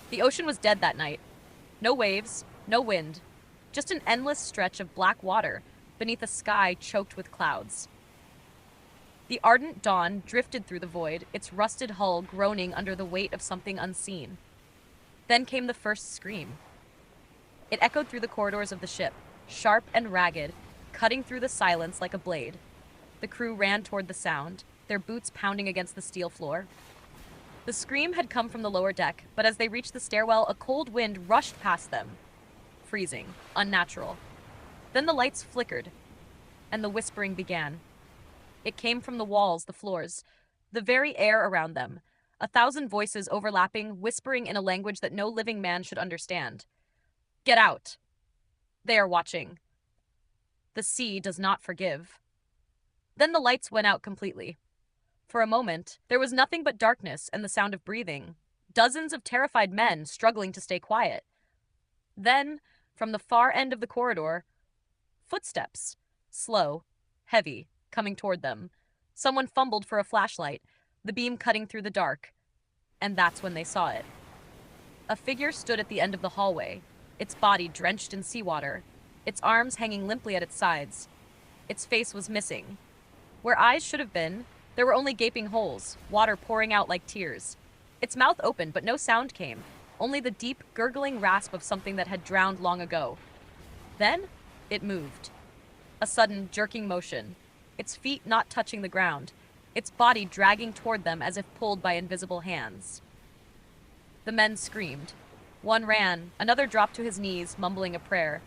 The ocean was dead that night. No waves, no wind, just an endless stretch of black water beneath a sky choked with clouds. The ardent dawn drifted through the void, its rusted hull groaning under the weight of something unseen. Then came the first scream. It echoed through the corridors of the ship, sharp and ragged, cutting through the silence like a blade. The crew ran toward the sound, their boots pounding against the steel floor. The scream had come from the lower deck, but as they reached the stairwell, a cold wind rushed past them. Freezing, unnatural. Then the lights flickered, and the whispering began. It came from the walls, the floors, the very air around them, 1,000 voices overlapping, whispering in a language that no living man should understand. Get out. They are watching. The sea does not forgive. Then the lights went out completely. For a moment, there was nothing but darkness and the sound of breathing, dozens of terrified men struggling to stay quiet. Then, from the far end of the corridor, footsteps, slow, heavy, coming toward them. Someone fumbled for a flashlight, the beam cutting through the dark, and that's when they saw it. A figure stood at the end of the hallway, its body drenched in seawater, its arms hanging limply at its sides. Its face was missing. Where eyes should have been, there were only gaping holes, water pouring out like tears. Its mouth opened, but no sound came, only the deep, gurgling rasp of something that had drowned long ago. Then, it moved. A sudden, jerking motion, its feet not touching the ground, its body dragging toward them as if pulled by invisible hands. The men screamed. One ran, another dropped to his knees, mumbling a prayer.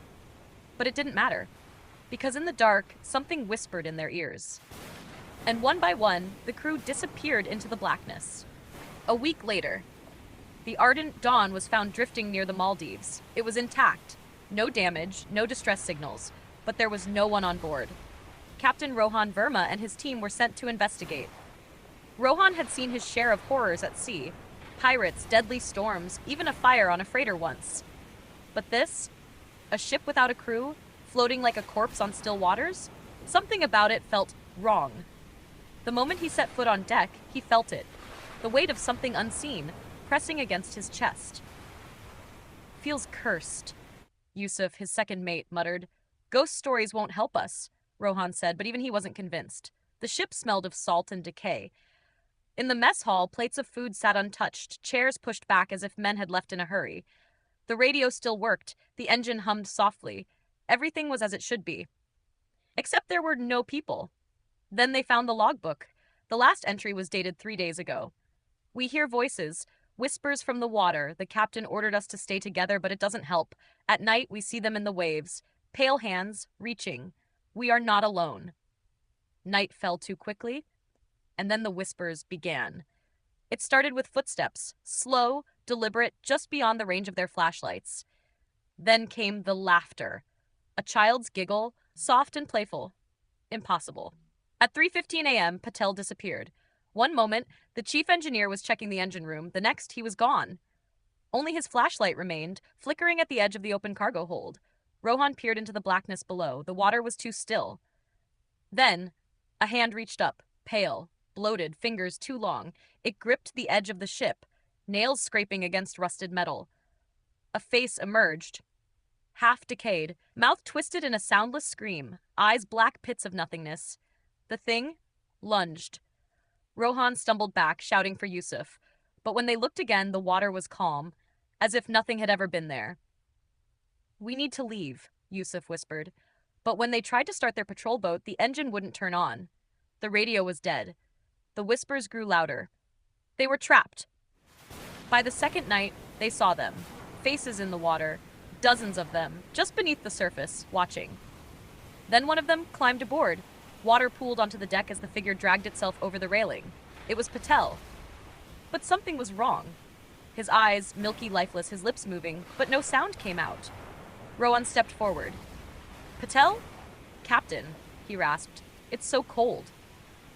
But it didn't matter, because in the dark, something whispered in their ears. And one by one, the crew disappeared into the blackness. A week later, the ardent dawn was found drifting near the Maldives. It was intact, no damage, no distress signals, but there was no one on board. Captain Rohan Verma and his team were sent to investigate. Rohan had seen his share of horrors at sea, pirates, deadly storms, even a fire on a freighter once. But this, a ship without a crew, floating like a corpse on still waters, something about it felt wrong. The moment he set foot on deck, he felt it, the weight of something unseen, pressing against his chest. Feels cursed, Yusuf, his second mate, muttered. Ghost stories won't help us, Rohan said, but even he wasn't convinced. The ship smelled of salt and decay. In the mess hall, plates of food sat untouched, chairs pushed back as if men had left in a hurry. The radio still worked, the engine hummed softly. Everything was as it should be. Except there were no people. Then they found the logbook. The last entry was dated 3 days ago. We hear voices, whispers from the water. The captain ordered us to stay together, but it doesn't help. At night, we see them in the waves, pale hands, reaching. We are not alone. Night fell too quickly, and then the whispers began. It started with footsteps, slow, deliberate, just beyond the range of their flashlights. Then came the laughter. A child's giggle, soft and playful. Impossible. At 3:15 a.m., Patel disappeared. One moment, the chief engineer was checking the engine room. The next, he was gone. Only his flashlight remained, flickering at the edge of the open cargo hold. Rohan peered into the blackness below. The water was too still. Then, a hand reached up, pale, bloated, fingers too long. It gripped the edge of the ship, nails scraping against rusted metal. A face emerged, half decayed, mouth twisted in a soundless scream, eyes black pits of nothingness. The thing lunged. Rohan stumbled back, shouting for Yusuf. But when they looked again, the water was calm, as if nothing had ever been there. We need to leave, Yusuf whispered. But when they tried to start their patrol boat, the engine wouldn't turn on. The radio was dead. The whispers grew louder. They were trapped. By the second night, they saw them. Faces in the water, dozens of them, just beneath the surface, watching. Then one of them climbed aboard. Water pooled onto the deck as the figure dragged itself over the railing. It was Patel. But something was wrong. His eyes, milky, lifeless, his lips moving, but no sound came out. Rowan stepped forward. Patel? Captain, he rasped. It's so cold.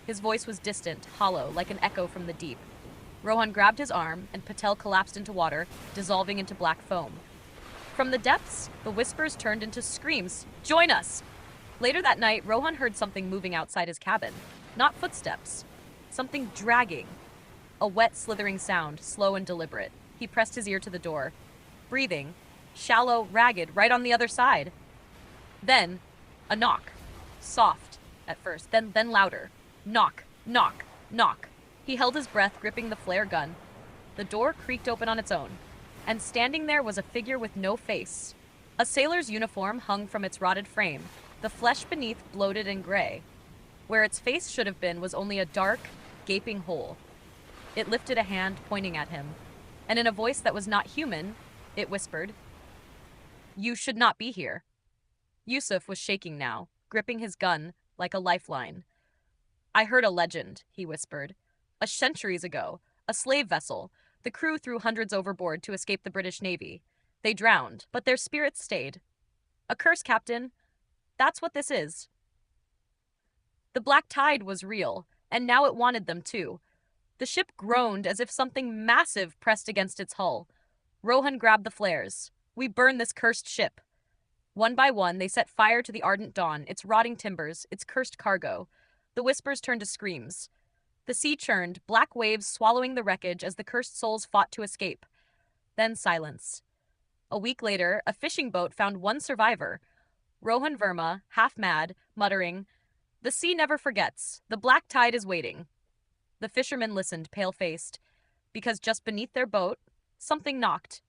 His voice was distant, hollow, like an echo from the deep. Rohan grabbed his arm, and Patel collapsed into water, dissolving into black foam. From the depths, the whispers turned into screams. Join us! Later that night, Rohan heard something moving outside his cabin. Not footsteps. Something dragging. A wet, slithering sound, slow and deliberate. He pressed his ear to the door, breathing, shallow, ragged, right on the other side. Then, a knock. Soft, at first, then louder. Knock, knock, knock. He held his breath, gripping the flare gun. The door creaked open on its own, and standing there was a figure with no face. A sailor's uniform hung from its rotted frame, the flesh beneath bloated and gray. Where its face should have been was only a dark, gaping hole. It lifted a hand, pointing at him, and in a voice that was not human, it whispered, "You should not be here." Yusuf was shaking now, gripping his gun like a lifeline. "I heard a legend," he whispered. Centuries ago, a slave vessel. The crew threw hundreds overboard to escape the British Navy. They drowned, but their spirits stayed. A curse, Captain. That's what this is. The black tide was real, and now it wanted them too. The ship groaned as if something massive pressed against its hull. Rohan grabbed the flares. "We burn this cursed ship." One by one, they set fire to the ardent dawn, its rotting timbers, its cursed cargo. The whispers turned to screams. The sea churned, black waves swallowing the wreckage as the cursed souls fought to escape. Then silence. A week later, a fishing boat found one survivor. Rohan Verma, half mad, muttering, "The sea never forgets. The black tide is waiting." The fishermen listened, pale-faced, because just beneath their boat, something knocked.